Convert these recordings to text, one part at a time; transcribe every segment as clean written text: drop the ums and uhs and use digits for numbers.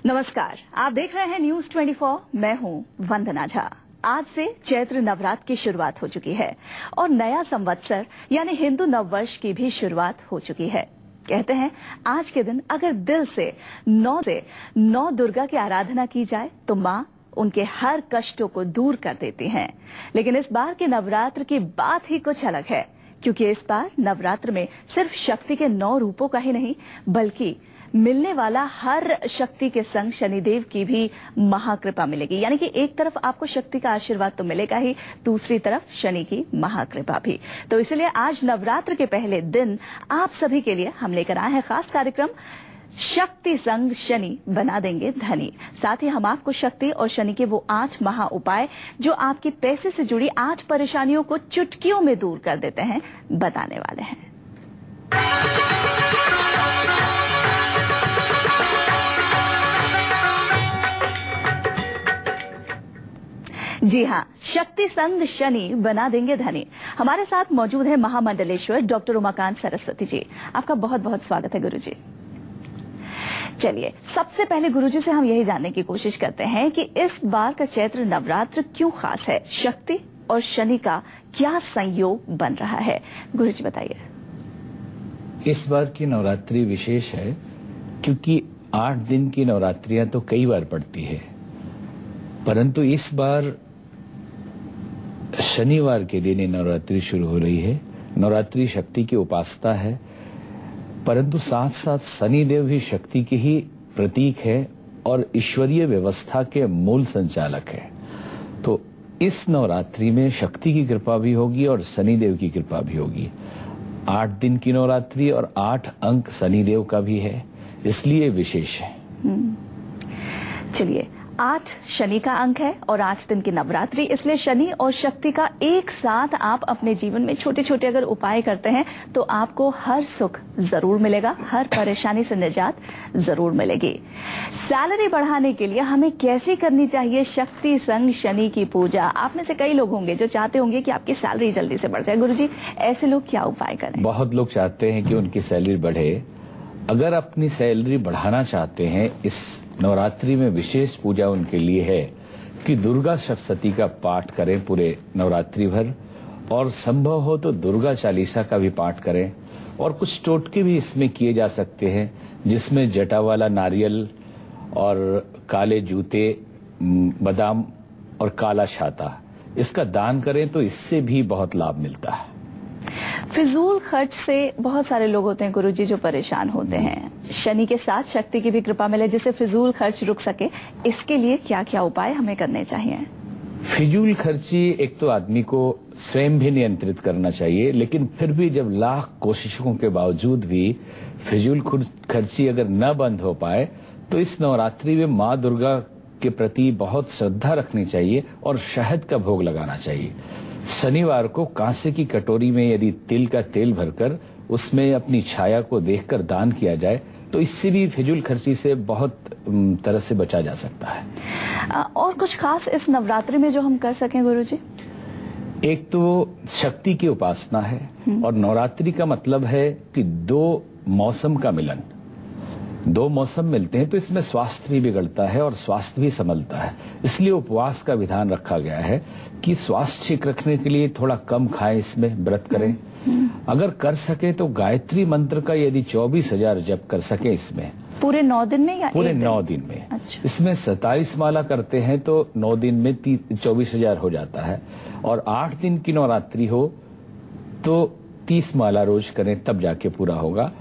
नमस्कार, आप देख रहे हैं न्यूज 24। मैं हूं वंदना झा। आज से चैत्र नवरात्र की शुरुआत हो चुकी है और नया संवत्सर यानी हिंदू नववर्ष की भी शुरुआत हो चुकी है। कहते हैं आज के दिन अगर दिल से नौ दुर्गा की आराधना की जाए तो माँ उनके हर कष्टों को दूर कर देती हैं। लेकिन इस बार के नवरात्र की बात ही कुछ अलग है, क्योंकि इस बार नवरात्र में सिर्फ शक्ति के 9 रूपों का ही नहीं बल्कि मिलने वाला हर शक्ति के संग शनिदेव की भी महाकृपा मिलेगी। यानी कि एक तरफ आपको शक्ति का आशीर्वाद तो मिलेगा ही, दूसरी तरफ शनि की महाकृपा भी। तो इसलिए आज नवरात्र के पहले दिन आप सभी के लिए हम लेकर आए हैं खास कार्यक्रम शक्ति संग शनि बना देंगे धनी। साथ ही हम आपको शक्ति और शनि के वो 8 महा उपाय जो आपके पैसे से जुड़ी 8 परेशानियों को चुटकियों में दूर कर देते हैं बताने वाले हैं। जी हाँ, शक्ति संग शनि बना देंगे धनी। हमारे साथ मौजूद है महामंडलेश्वर डॉक्टर उमाकांत सरस्वती जी। आपका बहुत बहुत स्वागत है गुरुजी। चलिए, सबसे पहले गुरुजी से हम यही जानने की कोशिश करते हैं कि इस बार का चैत्र नवरात्र क्यों खास है, शक्ति और शनि का क्या संयोग बन रहा है, गुरुजी बताइए। इस बार की नवरात्रि विशेष है क्योंकि 8 दिन की नवरात्रियां तो कई बार पड़ती है, परंतु इस बार शनिवार के दिन नवरात्रि शुरू हो रही है। नवरात्रि शक्ति की उपासना है, परंतु साथ साथ शनिदेव भी शक्ति के ही प्रतीक है और ईश्वरीय व्यवस्था के मूल संचालक है। तो इस नवरात्रि में शक्ति की कृपा भी होगी और शनिदेव की कृपा भी होगी। 8 दिन की नवरात्रि और 8 अंक शनिदेव का भी है, इसलिए विशेष है। चलिए, 8 शनि का अंक है और 8 दिन की नवरात्रि, इसलिए शनि और शक्ति का एक साथ आप अपने जीवन में छोटे छोटे अगर उपाय करते हैं तो आपको हर सुख जरूर मिलेगा, हर परेशानी से निजात जरूर मिलेगी। सैलरी बढ़ाने के लिए हमें कैसी करनी चाहिए शक्ति संग शनि की पूजा? आप में से कई लोग होंगे जो चाहते होंगे कि आपकी सैलरी जल्दी से बढ़ जाए। गुरुजी, ऐसे लोग क्या उपाय करें? बहुत लोग चाहते हैं कि उनकी सैलरी बढ़े। अगर अपनी सैलरी बढ़ाना चाहते हैं, इस नवरात्रि में विशेष पूजा उनके लिए है कि दुर्गा सप्तशती का पाठ करें पूरे नवरात्रि भर, और संभव हो तो दुर्गा चालीसा का भी पाठ करें। और कुछ टोटके भी इसमें किए जा सकते हैं, जिसमें जटा वाला नारियल और काले जूते, बादाम और काला छाता, इसका दान करें तो इससे भी बहुत लाभ मिलता है। फिजूल खर्च से बहुत सारे लोग होते हैं गुरुजी जो परेशान होते हैं। शनि के साथ शक्ति की भी कृपा मिले जिससे फिजूल खर्च रुक सके, इसके लिए क्या क्या उपाय हमें करने चाहिए? फिजूल खर्ची एक तो आदमी को स्वयं भी नियंत्रित करना चाहिए, लेकिन फिर भी जब लाख कोशिशों के बावजूद भी फिजूल खर्ची अगर न बंद हो पाए तो इस नवरात्रि में माँ दुर्गा के प्रति बहुत श्रद्धा रखनी चाहिए और शहद का भोग लगाना चाहिए। शनिवार को कांसे की कटोरी में यदि तिल का तेल भरकर उसमें अपनी छाया को देखकर दान किया जाए तो इससे भी फिजूल खर्ची से बहुत तरह से बचा जा सकता है। और कुछ खास इस नवरात्रि में जो हम कर सकें गुरुजी? एक तो शक्ति की उपासना है और नवरात्रि का मतलब है कि 2 मौसम का मिलन। 2 मौसम मिलते हैं तो इसमें स्वास्थ्य भी बिगड़ता है और स्वास्थ्य भी संभलता है, इसलिए उपवास का विधान रखा गया है कि स्वास्थ्य ठीक रखने के लिए थोड़ा कम खाएं, इसमें व्रत करें। अगर कर सके तो गायत्री मंत्र का यदि 24,000 जप कर सके इसमें पूरे 9 दिन में या पूरे 9 दिन में। अच्छा। इसमें 27 माला करते हैं तो 9 दिन में 24,000 हो जाता है, और 8 दिन की नवरात्रि हो तो 30 माला रोज करें तब जाके पूरा होगा।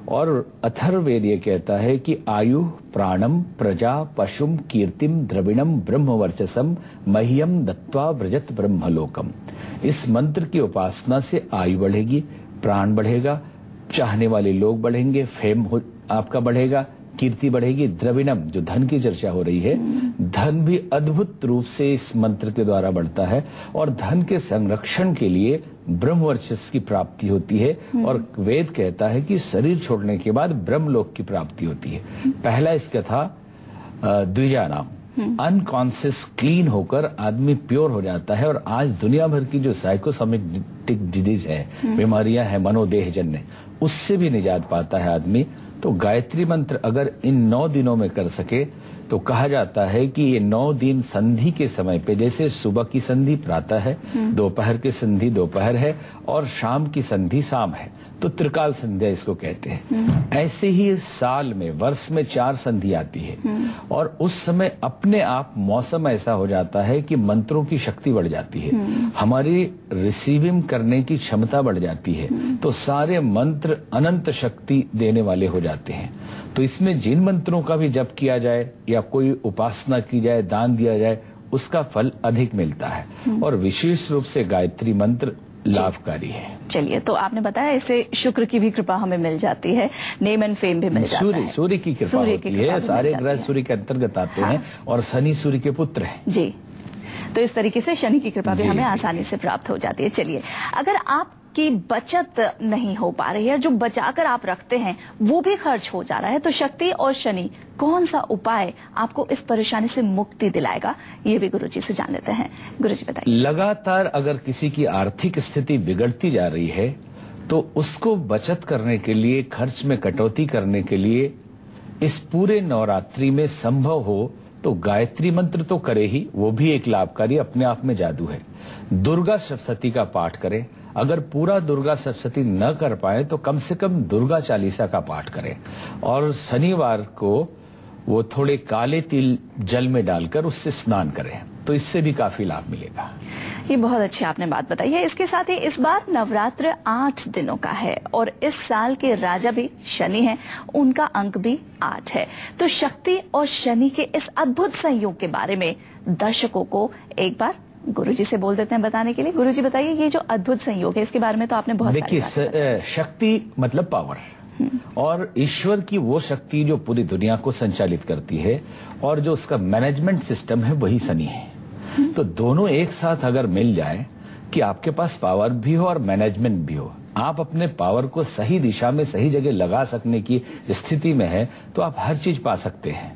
और अथर्ववेद ये कहता है कि आयु प्राणम प्रजा पशुम कीर्तिम द्रविणम ब्रह्म वर्चसम मह्यम दत्वा व्रजत ब्रह्मलोकम। इस मंत्र की उपासना से आयु बढ़ेगी, प्राण बढ़ेगा, चाहने वाले लोग बढ़ेंगे, फेम आपका बढ़ेगा, कीर्ति बढ़ेगी, द्रविणम जो धन की चर्चा हो रही है, धन भी अद्भुत रूप से इस मंत्र के द्वारा बढ़ता है, और धन के संरक्षण के लिए ब्रह्मवर्चस्व की प्राप्ति होती है। और वेद कहता है कि शरीर छोड़ने के बाद ब्रह्मलोक की प्राप्ति होती है। पहला इसका था द्विजा नाम, अनकॉन्शियस क्लीन होकर आदमी प्योर हो जाता है। और आज दुनिया भर की जो साइकोसोमेटिक डिजीज है, बीमारियां हैं मनोदेहजन्य, उससे भी निजात पाता है आदमी। तो गायत्री मंत्र अगर इन 9 दिनों में कर सके, तो कहा जाता है कि ये 9 दिन संधि के समय पे, जैसे सुबह की संधि प्रातः है, दोपहर की संधि दोपहर है और शाम की संधि शाम है, तो त्रिकाल संध्या इसको कहते हैं। ऐसे ही साल में, वर्ष में 4 संधि आती है और उस समय अपने आप मौसम ऐसा हो जाता है कि मंत्रों की शक्ति बढ़ जाती है, हमारी रिसीविंग करने की क्षमता बढ़ जाती है, तो सारे मंत्र अनंत शक्ति देने वाले हो जाते हैं। तो इसमें जिन मंत्रों का भी जप किया जाए या कोई उपासना की जाए, दान दिया जाए, उसका फल अधिक मिलता है और विशेष रूप से गायत्री मंत्र लाभकारी है। चलिए, तो आपने बताया इससे शुक्र की भी कृपा हमें मिल जाती है, नेम एंड फेम भी मिल जाता है, सूर्य की कृपा होती है, सारे ग्रह सूर्य के अंतर्गत आते हैं और शनि सूर्य के पुत्र हैं जी। तो इस तरीके से शनि की कृपा भी हमें आसानी से प्राप्त हो जाती है। चलिए, अगर आपकी बचत नहीं हो पा रही है, जो बचाकर आप रखते हैं वो भी खर्च हो जा रहा है, तो शक्ति और शनि कौन सा उपाय आपको इस परेशानी से मुक्ति दिलाएगा, ये भी गुरुजी से जान लेते हैं। गुरुजी बताइए। लगातार अगर किसी की आर्थिक स्थिति बिगड़ती जा रही है तो उसको बचत करने के लिए, खर्च में कटौती करने के लिए इस पूरे नवरात्रि में संभव हो तो गायत्री मंत्र तो करे ही, वो भी एक लाभकारी अपने आप में जादू है। दुर्गा सप्तशती का पाठ करें, अगर पूरा दुर्गा सप्तशती न कर पाए तो कम से कम दुर्गा चालीसा का पाठ करें और शनिवार को वो थोड़े काले तिल जल में डालकर उससे स्नान करें, तो इससे भी काफी लाभ मिलेगा। ये बहुत अच्छी आपने बात बताई है। इसके साथ ही इस बार नवरात्र 8 दिनों का है और इस साल के राजा भी शनि हैं, उनका अंक भी 8 है। तो शक्ति और शनि के इस अद्भुत संयोग के बारे में दर्शकों को एक बार गुरुजी से बोल देते हैं बताने के लिए। गुरुजी बताइए, ये जो अद्भुत संयोग है इसके बारे में तो आपने बहुत देखिए, शक्ति मतलब पावर और ईश्वर की वो शक्ति जो पूरी दुनिया को संचालित करती है और जो उसका मैनेजमेंट सिस्टम है वही शनि है। तो दोनों एक साथ अगर मिल जाए कि आपके पास पावर भी हो और मैनेजमेंट भी हो, आप अपने पावर को सही दिशा में सही जगह लगा सकने की स्थिति में है तो आप हर चीज पा सकते हैं।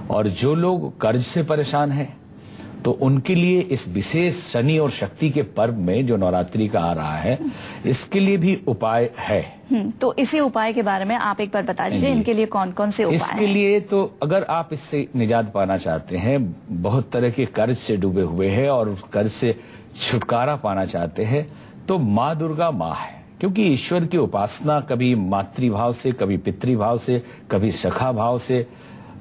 और जो लोग कर्ज से परेशान हैं तो उनके लिए इस विशेष शनि और शक्ति के पर्व में जो नवरात्रि का आ रहा है, इसके लिए भी उपाय है। तो इसी उपाय के बारे में आप एक बार बता दीजिए, इनके लिए कौन कौन से उपाय इसके हैं? लिए तो अगर आप इससे निजात पाना चाहते हैं, बहुत तरह के कर्ज से डूबे हुए हैं और कर्ज से छुटकारा पाना चाहते हैं, तो माँ दुर्गा माँ है, क्योंकि ईश्वर की उपासना कभी मातृभाव से, कभी पितृभाव से, कभी सखा भाव से,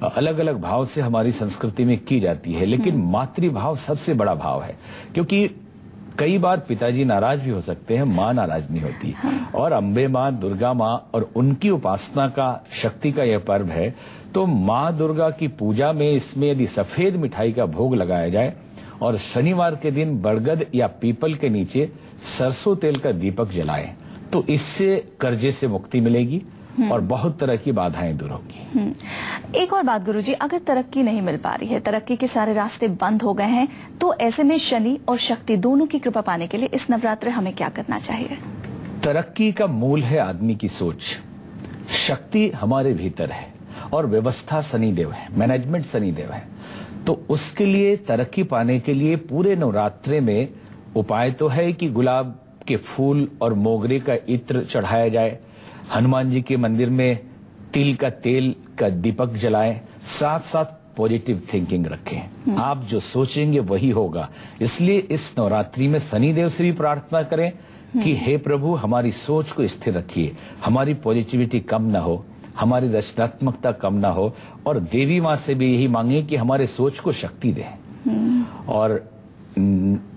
अलग अलग भाव से हमारी संस्कृति में की जाती है, लेकिन मातृभाव सबसे बड़ा भाव है, क्योंकि कई बार पिताजी नाराज भी हो सकते हैं, माँ नाराज नहीं होती। और अम्बे माँ, दुर्गा माँ और उनकी उपासना का, शक्ति का यह पर्व है। तो माँ दुर्गा की पूजा में इसमें यदि सफेद मिठाई का भोग लगाया जाए और शनिवार के दिन बरगद या पीपल के नीचे सरसों तेल का दीपक जलाएं, तो इससे कर्जे से मुक्ति मिलेगी और बहुत तरह की बाधाएं दूर होगी। एक और बात गुरुजी, अगर तरक्की नहीं मिल पा रही है, तरक्की के सारे रास्ते बंद हो गए हैं, तो ऐसे में शनि और शक्ति दोनों की कृपा पाने के लिए इस नवरात्र हमें क्या करना चाहिए? तरक्की का मूल है आदमी की सोच, शक्ति हमारे भीतर है और व्यवस्था शनिदेव है, मैनेजमेंट शनिदेव है। तो उसके लिए, तरक्की पाने के लिए पूरे नवरात्रे में उपाय तो है कि गुलाब के फूल और मोगरे का इत्र चढ़ाया जाए, हनुमान जी के मंदिर में तिल का तेल का दीपक जलाएं, साथ साथ पॉजिटिव थिंकिंग रखें। आप जो सोचेंगे वही होगा। इसलिए इस नवरात्रि में शनिदेव से भी प्रार्थना करें कि हे प्रभु, हमारी सोच को स्थिर रखिए, हमारी पॉजिटिविटी कम ना हो, हमारी रचनात्मकता कम ना हो, और देवी माँ से भी यही मांगे कि हमारे सोच को शक्ति दें। और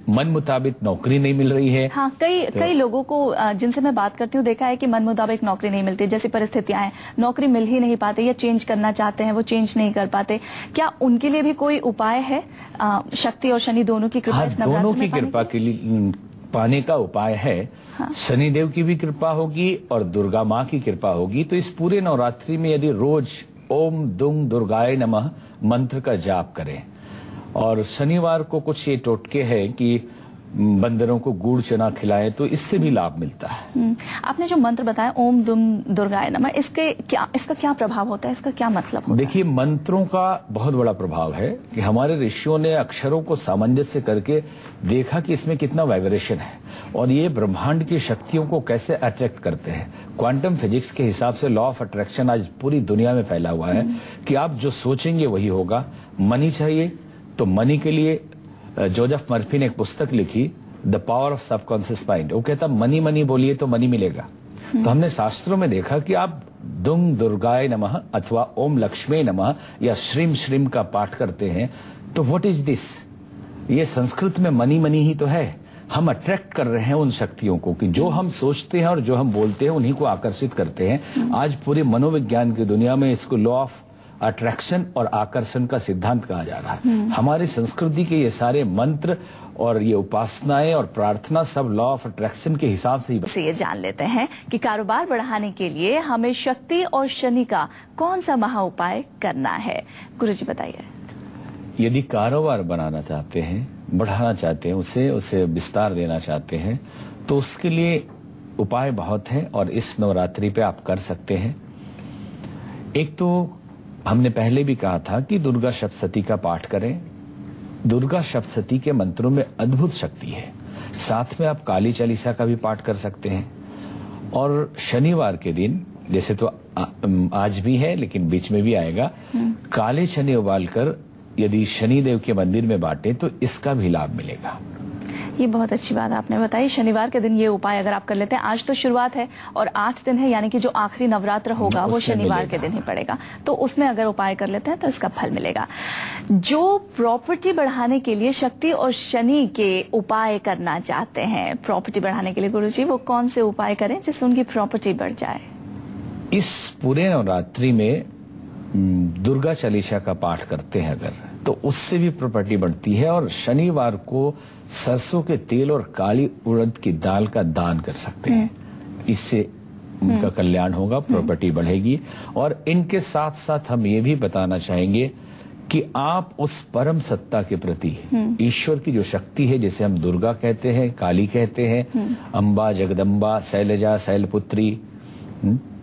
मन मुताबिक नौकरी नहीं मिल रही है। हाँ, कई लोगों को जिनसे मैं बात करती हूँ देखा है कि मन मुताबिक नौकरी नहीं मिलती, जैसी परिस्थितियां हैं, नौकरी मिल ही नहीं पाती या चेंज करना चाहते हैं वो चेंज नहीं कर पाते। क्या उनके लिए भी कोई उपाय है? शक्ति और शनि दोनों की कृपा, दोनों की कृपा के लिए पाने का उपाय है। हाँ। शनिदेव की भी कृपा होगी और दुर्गा माँ की कृपा होगी। तो इस पूरे नवरात्रि में यदि रोज ओम दुंग दुर्गाय नमः मंत्र का जाप करें, और शनिवार को कुछ ये टोटके हैं कि बंदरों को गुड़ चना खिलाए तो इससे भी लाभ मिलता है। आपने जो मंत्र बताया ओम दुम दुर्गाय नमः, इसका क्या प्रभाव होता है, इसका क्या मतलब होता है? देखिए, मंत्रों का बहुत बड़ा प्रभाव है कि हमारे ऋषियों ने अक्षरों को सामंजस्य करके देखा कि इसमें कितना वाइब्रेशन है और ये ब्रह्मांड की शक्तियों को कैसे अट्रैक्ट करते हैं। क्वांटम फिजिक्स के हिसाब से लॉ ऑफ अट्रैक्शन आज पूरी दुनिया में फैला हुआ है कि आप जो सोचेंगे वही होगा। मनी चाहिए तो मनी के लिए जोसेफ मर्फी ने एक पुस्तक लिखी, the power of subconscious mind. वो कहता मनी मनी बोलिए तो मनी मिलेगा। तो हमने शास्त्रों में देखा कि आप दुम दुर्गाय नमः अथवा ओम लक्ष्मी नमः या श्रीम श्रीम का पाठ करते हैं तो व्हाट इज दिस, ये संस्कृत में मनी मनी ही तो है। हम अट्रैक्ट कर रहे हैं उन शक्तियों को कि जो हम सोचते हैं और जो हम बोलते हैं उन्हीं को आकर्षित करते हैं। आज पूरे मनोविज्ञान की दुनिया में इसको लॉ ऑफ अट्रैक्शन और आकर्षण का सिद्धांत कहा जा रहा है। हमारी संस्कृति के ये सारे मंत्र और ये उपासनाएं और प्रार्थना सब लॉ ऑफ अट्रैक्शन के हिसाब से ही। ये जान लेते हैं कि कारोबार बढ़ाने के लिए हमें शक्ति और शनि का कौन सा महा उपाय करना है, गुरुजी बताइए। यदि कारोबार बनाना चाहते हैं, बढ़ाना चाहते हैं, उसे विस्तार देना चाहते हैं तो उसके लिए उपाय बहुत हैं और इस नवरात्रि पे आप कर सकते हैं। एक तो हमने पहले भी कहा था कि दुर्गा सप्तशती का पाठ करें। दुर्गा सप्तशती के मंत्रों में अद्भुत शक्ति है। साथ में आप काली चालीसा का भी पाठ कर सकते हैं। और शनिवार के दिन, जैसे तो आज भी है लेकिन बीच में भी आएगा, काले चने उबालकर यदि शनिदेव के मंदिर में बांटे तो इसका भी लाभ मिलेगा। ये बहुत अच्छी बात आपने बताई। शनिवार के दिन ये उपाय अगर आप कर लेते हैं, आज तो शुरुआत है और 8 दिन है, यानी कि जो आखिरी नवरात्र होगा वो शनिवार के दिन ही पड़ेगा, तो उसमें अगर उपाय कर लेते हैं तो इसका फल मिलेगा। जो प्रॉपर्टी बढ़ाने के लिए शक्ति और शनि के उपाय करना चाहते हैं, प्रॉपर्टी बढ़ाने के लिए गुरुजी वो कौन से उपाय करें जिससे उनकी प्रॉपर्टी बढ़ जाए? इस पूरे नवरात्रि में दुर्गा चालीसा का पाठ करते हैं अगर, तो उससे भी प्रॉपर्टी बढ़ती है। और शनिवार को सरसों के तेल और काली उड़द की दाल का दान कर सकते हैं, इससे उनका कल्याण होगा, प्रॉपर्टी बढ़ेगी। और इनके साथ साथ हम ये भी बताना चाहेंगे कि आप उस परम सत्ता के प्रति, ईश्वर की जो शक्ति है, जिसे हम दुर्गा कहते हैं, काली कहते हैं, अम्बा, जगदम्बा, शैलजा, शैलपुत्री,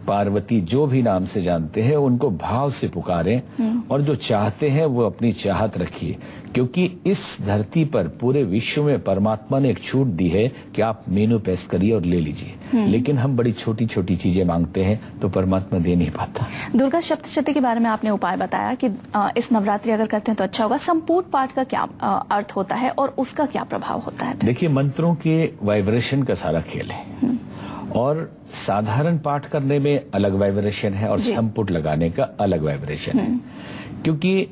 पार्वती, जो भी नाम से जानते हैं, उनको भाव से पुकारें और जो चाहते हैं वो अपनी चाहत रखिए। क्योंकि इस धरती पर पूरे विश्व में परमात्मा ने एक छूट दी है कि आप मेनू पेश करिए और ले लीजिए, लेकिन हम बड़ी छोटी छोटी चीजें मांगते हैं तो परमात्मा दे नहीं पाता। दुर्गा सप्तशती के बारे में आपने उपाय बताया कि इस नवरात्रि अगर करते हैं तो अच्छा होगा। संपूर्ण पाठ का क्या अर्थ होता है और उसका क्या प्रभाव होता है? देखिए, मंत्रों के वाइब्रेशन का सारा खेल है और साधारण पाठ करने में अलग वाइब्रेशन है और संपुट लगाने का अलग वाइब्रेशन है। क्योंकि